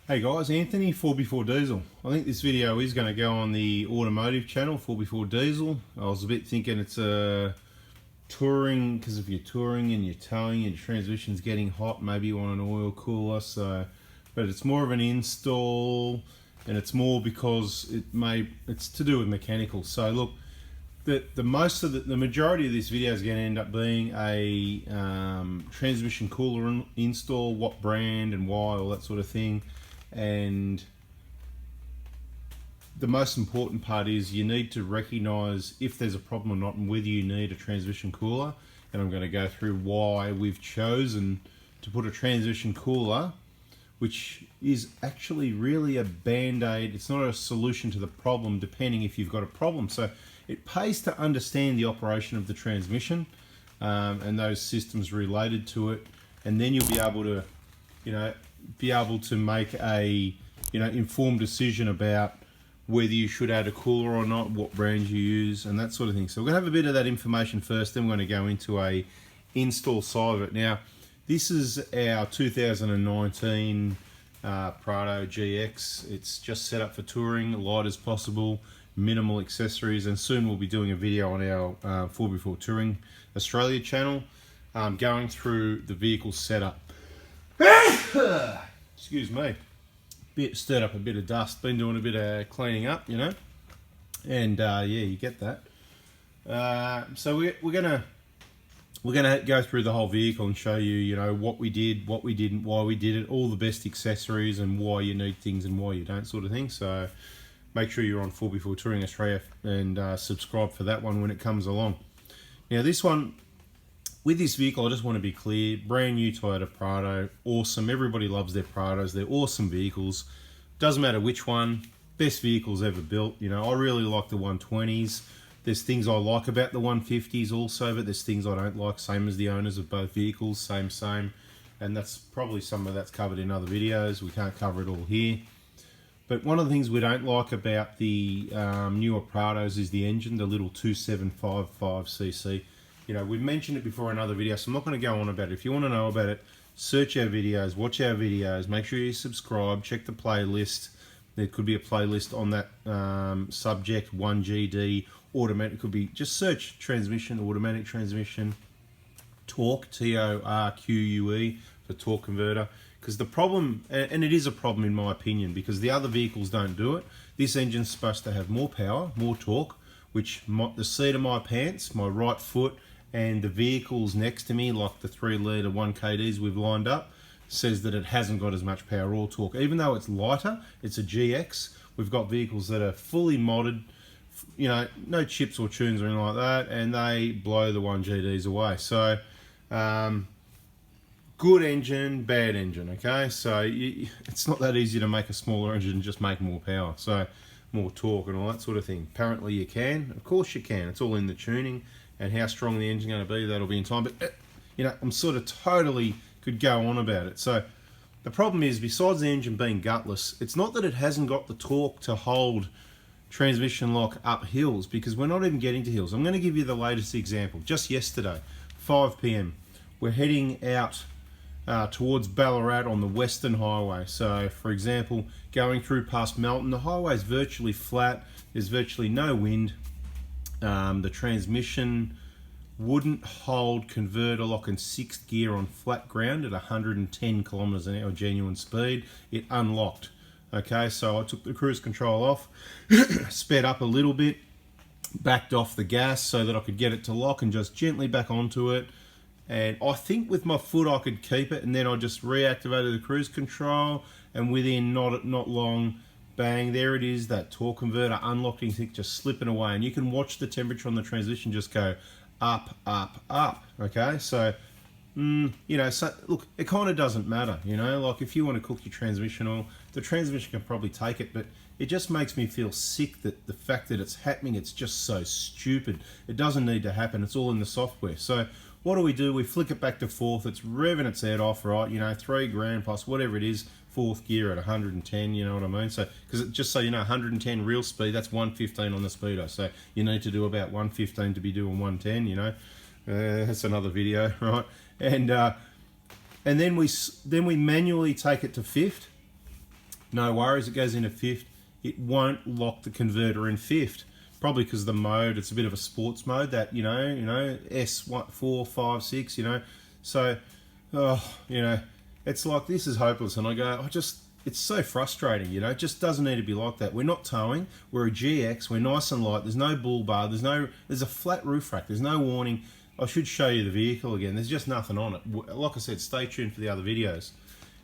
Hey guys, Anthony, 4x4 Diesel. I think this video is going to go on the automotive channel, 4x4 Diesel. I was a bit thinking it's a touring, because if you're touring and you're towing and your transmission's getting hot, maybe you want an oil cooler. But it's more of an install, and it's more because it's to do with mechanical. So look, the majority of this video is going to end up being a transmission cooler install, what brand and why, all that sort of thing. And the most important part is you need to recognize if there's a problem or not and whether you need a transmission cooler. And I'm going to go through why we've chosen to put a transmission cooler, which is actually really a band-aid. It's not a solution to the problem, depending if you've got a problem. So it pays to understand the operation of the transmission and those systems related to it, and then you'll be able to, make a informed decision about whether you should add a cooler or not, what brands you use, and that sort of thing. So we're going to have a bit of that information first, then we're going to go into a install side of it. Now, this is our 2019 Prado GX. It's just set up for touring, light as possible, minimal accessories, and soon we'll be doing a video on our 4x4 Touring Australia channel, going through the vehicle setup. Excuse me, stirred up a bit of dust, been doing a bit of cleaning up, and yeah, you get that. So we're gonna go through the whole vehicle and show you, what we did, what we didn't, why we did it, all the best accessories, and why you need things and why you don't, sort of thing. So make sure you're on 4x4 Touring Australia and subscribe for that one when it comes along. Now this one, with this vehicle, I just want to be clear, brand new Toyota Prado, awesome. Everybody loves their Prados. They're awesome vehicles. Doesn't matter which one, best vehicles ever built. I really like the 120s. There's things I like about the 150s also, but there's things I don't like, same as the owners of both vehicles, same. And that's probably some of that's covered in other videos. We can't cover it all here. But one of the things we don't like about the newer Prados is the engine, the little 2755cc. We've mentioned it before in other videos, so I'm not going to go on about it. If you want to know about it, search our videos, watch our videos, make sure you subscribe, check the playlist. There could be a playlist on that subject, 1GD, automatic. It could be, just search transmission, automatic transmission, torque, T-O-R-Q-U-E, for torque converter. Because the problem, and it is a problem in my opinion, because the other vehicles don't do it. This engine's supposed to have more power, more torque, which the seat of my pants, my right foot, and the vehicles next to me, like the 3-litre 1KDs we've lined up, says that it hasn't got as much power or torque. Even though it's lighter, it's a GX, we've got vehicles that are fully modded, no chips or tunes or anything like that, and they blow the 1GDs away. So, good engine, bad engine, okay? So, it's not that easy to make a smaller engine and just make more power. So, more torque and all that sort of thing. Apparently you can. Of course you can. It's all in the tuning, and how strong the engine's going to be, that'll be in time. But, I'm sort of totally could go on about it. So the problem is, besides the engine being gutless, it's not that it hasn't got the torque to hold transmission lock up hills, because we're not even getting to hills. I'm going to give you the latest example. Just yesterday, 5 p.m, we're heading out towards Ballarat on the Western Highway. So, for example, going through past Melton, the highway is virtually flat. There's virtually no wind. The transmission wouldn't hold converter lock in 6th gear on flat ground at 110 kilometers an hour genuine speed. It unlocked. Okay, so I took the cruise control off, sped up a little bit, backed off the gas so that I could get it to lock, and just gently back onto it. And I think with my foot I could keep it, and then I just reactivated the cruise control, and within not long, bang, there it is, that torque converter unlocked, just slipping away. And you can watch the temperature on the transmission just go up, up, up, okay? So, so look, it kind of doesn't matter, like if you want to cook your transmission oil, the transmission can probably take it, but it just makes me feel sick that the fact that it's happening, it's just so stupid. It doesn't need to happen, it's all in the software. So, what do? We flick it back to 4th, it's revving its head off, right? 3 grand plus whatever it is, 4th gear at 110, you know what I mean? So, because just so you know, 110 real speed, that's 115 on the speedo. So you need to do about 115 to be doing 110, that's another video, right? And then we manually take it to 5th, No worries, it goes into fifth. It won't lock the converter in fifth. Probably because the mode, it's a bit of a sports mode that, S1, 4, 5, 6, So, it's like, this is hopeless. And I go, it's so frustrating, it just doesn't need to be like that. We're not towing, we're a GX, we're nice and light, there's no bull bar, there's a flat roof rack, there's no warning. I should show you the vehicle again, there's just nothing on it. Like I said, stay tuned for the other videos.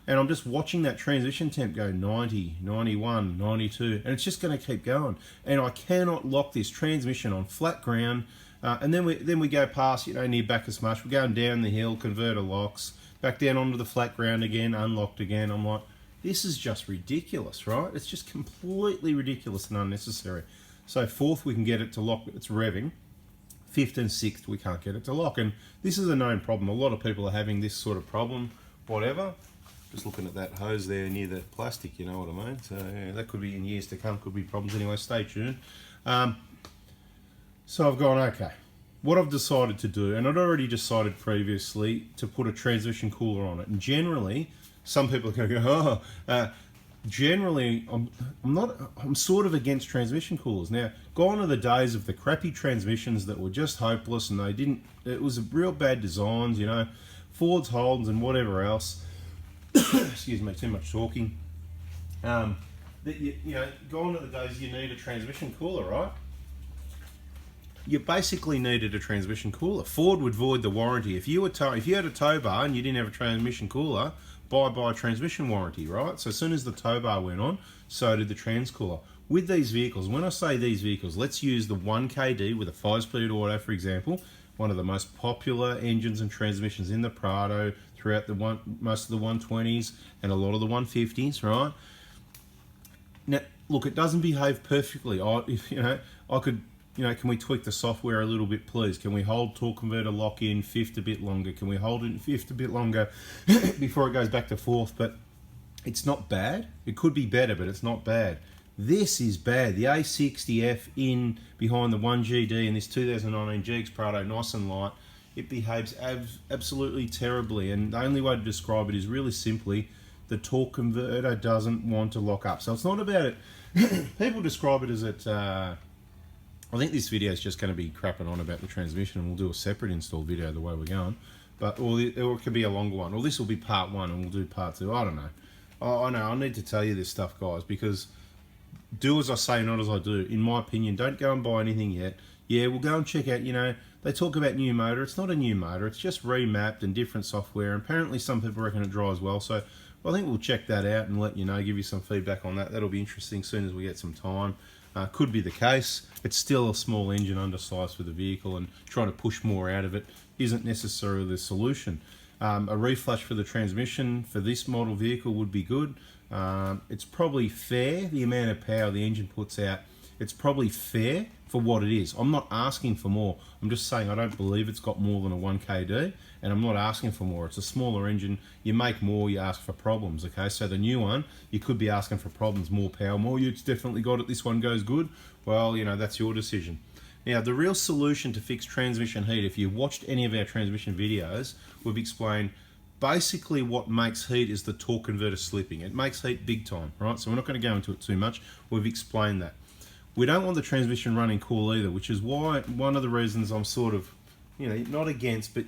And I'm just watching that transmission temp go 90, 91, 92, and it's just going to keep going. And I cannot lock this transmission on flat ground. And then we go past, near Bacchus Marsh. We're going down the hill, converter locks, back down onto the flat ground again, unlocked again. I'm like, this is just ridiculous, right? It's just completely ridiculous and unnecessary. So fourth, we can get it to lock, it's revving. Fifth and sixth, we can't get it to lock. And this is a known problem. A lot of people are having this sort of problem, whatever. Just looking at that hose there near the plastic, you know what I mean? So yeah, that could be in years to come, could be problems. Anyway, stay tuned. So I've gone, okay, what I've decided to do, and I'd already decided previously to put a transmission cooler on it. And generally, some people are going to go, generally, I'm sort of against transmission coolers. Now, gone are the days of the crappy transmissions that were just hopeless and it was real bad designs, Fords, Holdens and whatever else. Excuse me, too much talking. Gone are the days you need a transmission cooler, right? You basically needed a transmission cooler. Ford would void the warranty. If you had a tow bar and you didn't have a transmission cooler, bye-bye transmission warranty, right? So as soon as the tow bar went on, so did the trans cooler. With these vehicles, when I say these vehicles, let's use the 1KD with a 5-speed auto, for example, one of the most popular engines and transmissions in the Prado, throughout most of the 120s and a lot of the 150s, right? Now, look, it doesn't behave perfectly. Can we tweak the software a little bit, please? Can we hold torque converter lock in fifth a bit longer? Can we hold it in fifth a bit longer before it goes back to fourth? But it's not bad. It could be better, but it's not bad. This is bad. The AC60F in behind the 1GD and this 2019 GX Prado, nice and light. It behaves absolutely terribly, and the only way to describe it is really simply the torque converter doesn't want to lock up. So it's not about it. People describe it as I think this video is just going to be crapping on about the transmission, and we'll do a separate install video the way we're going. Or it could be a longer one, or this will be part one and we'll do part two. I don't know. I know I need to tell you this stuff, guys, because do as I say, not as I do. In my opinion, don't go and buy anything yet. Yeah, we'll go and check out, they talk about new motor. It's not a new motor. It's just remapped and different software. And apparently some people reckon it drives well. So I think we'll check that out and let you know, give you some feedback on that. That'll be interesting as soon as we get some time. Could be the case. It's still a small engine undersized for the vehicle, and trying to push more out of it isn't necessarily the solution. A reflash for the transmission for this model vehicle would be good. It's probably fair, the amount of power the engine puts out. It's probably fair for what it is. I'm not asking for more. I'm just saying I don't believe it's got more than a 1KD, and I'm not asking for more. It's a smaller engine. You make more, you ask for problems, okay? So the new one, you could be asking for problems, more power, more. It's definitely got it. This one goes good. Well, that's your decision. Now, the real solution to fix transmission heat, if you've watched any of our transmission videos, we've explained basically what makes heat is the torque converter slipping. It makes heat big time, right? So we're not going to go into it too much. We've explained that. We don't want the transmission running cool either, which is why one of the reasons I'm sort of, not against, but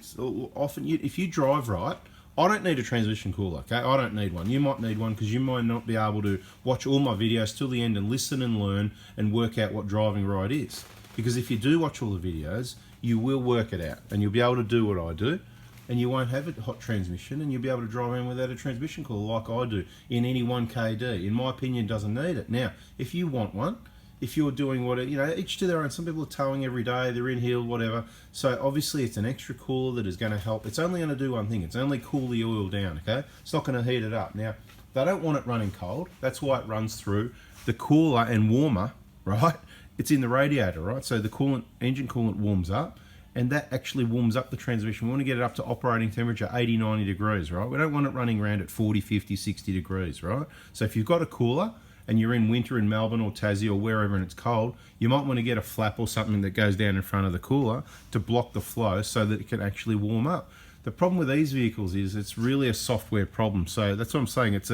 often if you drive right, I don't need a transmission cooler, okay? I don't need one. You might need one because you might not be able to watch all my videos till the end and listen and learn and work out what driving right is. Because if you do watch all the videos, you will work it out and you'll be able to do what I do, and you won't have a hot transmission, and you'll be able to drive around without a transmission cooler like I do in any 1KD. In my opinion, doesn't need it. Now, if you want one, if you're doing what, each to their own. Some people are towing every day, they're in hill, whatever. So obviously it's an extra cooler that is going to help. It's only going to do one thing. It's only cool the oil down, okay? It's not going to heat it up. Now, they don't want it running cold. That's why it runs through the cooler and warmer, right? It's in the radiator, right? So the engine coolant warms up, and that actually warms up the transmission. We want to get it up to operating temperature, 80, 90 degrees, right? We don't want it running around at 40, 50, 60 degrees, right? So if you've got a cooler, and you're in winter in Melbourne or Tassie or wherever and it's cold, you might want to get a flap or something that goes down in front of the cooler to block the flow so that it can actually warm up. The problem with these vehicles is it's really a software problem. So that's what I'm saying. It's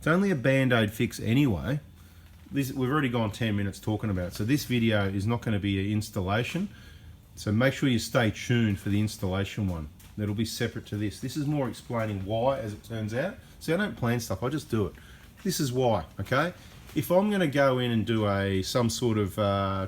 only a band-aid fix anyway. We've already gone 10 minutes talking about it. So this video is not going to be an installation. So make sure you stay tuned for the installation one. That'll be separate to this. This is more explaining why, as it turns out. See, I don't plan stuff, I just do it. This is why, okay? If I'm going to go in and do some sort of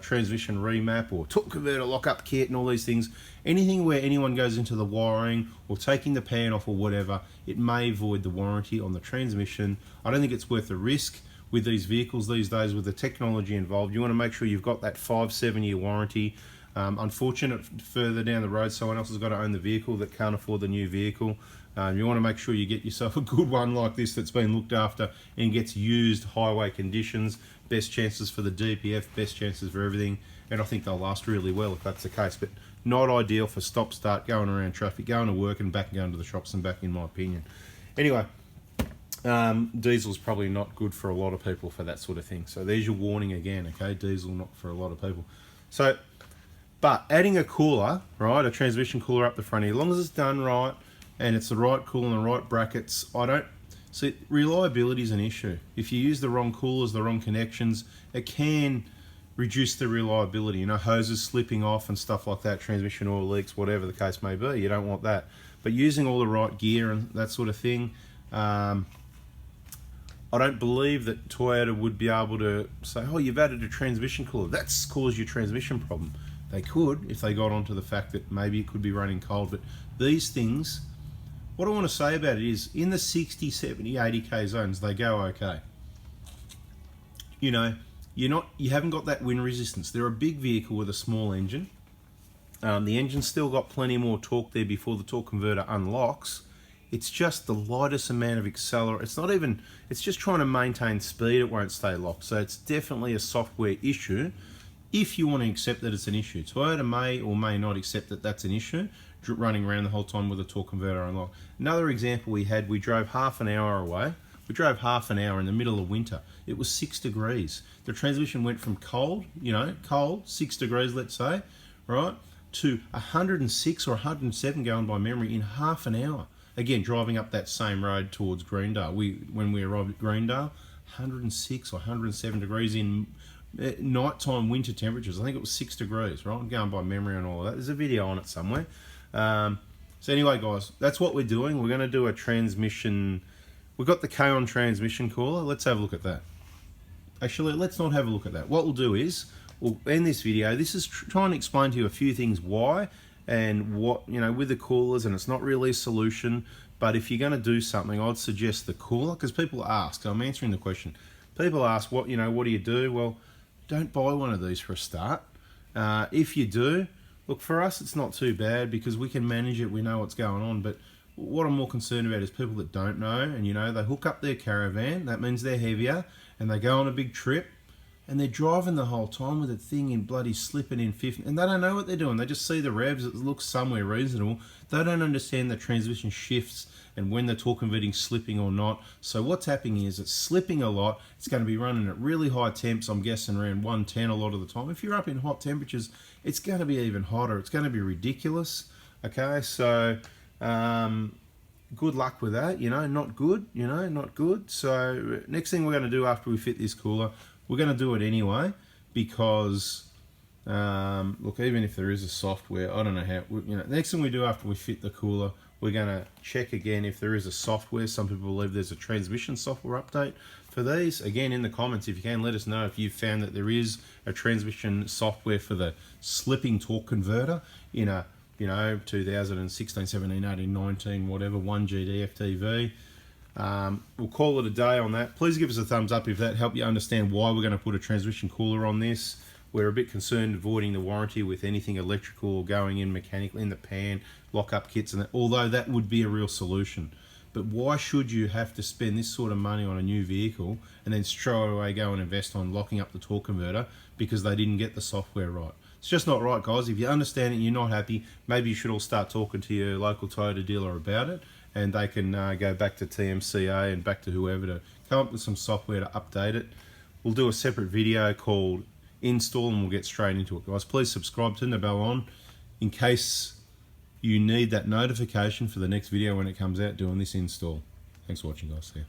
transmission remap or torque converter lock-up kit and all these things, anything where anyone goes into the wiring or taking the pan off or whatever, it may void the warranty on the transmission. I don't think it's worth the risk with these vehicles these days with the technology involved. You want to make sure you've got that 5-7 year warranty. Unfortunate further down the road someone else has got to own the vehicle that can't afford the new vehicle. You want to make sure you get yourself a good one like this that's been looked after and gets used highway conditions. Best chances for the DPF, best chances for everything, and I think they'll last really well if that's the case, but not ideal for stop start, going around traffic, going to work and back and going to the shops and back, in my opinion. Anyway, diesel's probably not good for a lot of people for that sort of thing, so there's your warning again, okay? Diesel not for a lot of people. So but adding a cooler, right, a transmission cooler up the front here, as long as it's done right and it's the right cooler and the right brackets, see, reliability is an issue. If you use the wrong coolers, the wrong connections, it can reduce the reliability. You know, hoses slipping off and stuff like that, transmission oil leaks, whatever the case may be. You don't want that. But using all the right gear and that sort of thing, I don't believe that Toyota would be able to say, oh, you've added a transmission cooler, that's caused your transmission problem. They could if they got onto the fact that maybe it could be running cold, but these things, what I want to say about it is in the 60, 70, 80k zones, they go okay. You know, you haven't got that wind resistance. They're a big vehicle with a small engine. The engine's still got plenty more torque there before the torque converter unlocks. It's just the lightest amount of accelerator. It's just trying to maintain speed. It won't stay locked. So it's definitely a software issue. If you want to accept that it's an issue, Toyota may or may not accept that that's an issue, running around the whole time with a torque converter unlocked. Another example we drove half an hour away. We drove half an hour in the middle of winter. It was 6 degrees. The transmission went from cold, cold, 6 degrees, let's say, right, to 106 or 107 going by memory in half an hour. Again, driving up that same road towards Greendale. When we arrived at Greendale, 106 or 107 degrees in nighttime winter temperatures. I think it was 6 degrees, right? I'm going by memory and all of that. There's a video on it somewhere. So anyway, guys, that's what we're doing. We're going to do a transmission. We've got the K-on transmission cooler. Let's have a look at that. Actually, let's not have a look at that. What we'll do is, we'll end this video. This is trying to explain to you a few things why and what, with the coolers, and it's not really a solution, but if you're going to do something, I'd suggest the cooler, because people ask, I'm answering the question. People ask, what do you do? Well, don't buy one of these for a start. If you do, look, for us it's not too bad because we can manage it, we know what's going on, but what I'm more concerned about is people that don't know, and they hook up their caravan, that means they're heavier, and they go on a big trip, and they're driving the whole time with a thing in bloody slipping in 50, and they don't know what they're doing. They just see the revs, it looks somewhere reasonable. They don't understand the transmission shifts and when the torque converting slipping or not. So what's happening is it's slipping a lot. It's going to be running at really high temps, I'm guessing around 110 a lot of the time. If you're up in hot temperatures, it's going to be even hotter. It's going to be ridiculous. Okay, so good luck with that. Not good, not good. So next thing we're going to do after we fit this cooler, we're going to do it anyway, because look, even if there is a software, I don't know how, next thing we do after we fit the cooler, we're going to check again if there is a software. Some people believe there's a transmission software update for these. Again, in the comments, if you can, let us know if you've found that there is a transmission software for the slipping torque converter in a 2016, 17, 18, 19, whatever, 1GD FTV. We'll call it a day on that. Please give us a thumbs up if that helped you understand why we're going to put a transmission cooler on this. We're a bit concerned avoiding the warranty with anything electrical or going in mechanical in the pan, lock-up kits, and that, although that would be a real solution. But why should you have to spend this sort of money on a new vehicle and then straight away go and invest on locking up the torque converter because they didn't get the software right? It's just not right, guys. If you understand it and you're not happy, maybe you should all start talking to your local Toyota dealer about it, and they can go back to TMCA and back to whoever to come up with some software to update it. We'll do a separate video called Install and we'll get straight into it, guys. Please subscribe, turn the bell on in case you need that notification for the next video when it comes out doing this install. Thanks for watching, guys. See ya.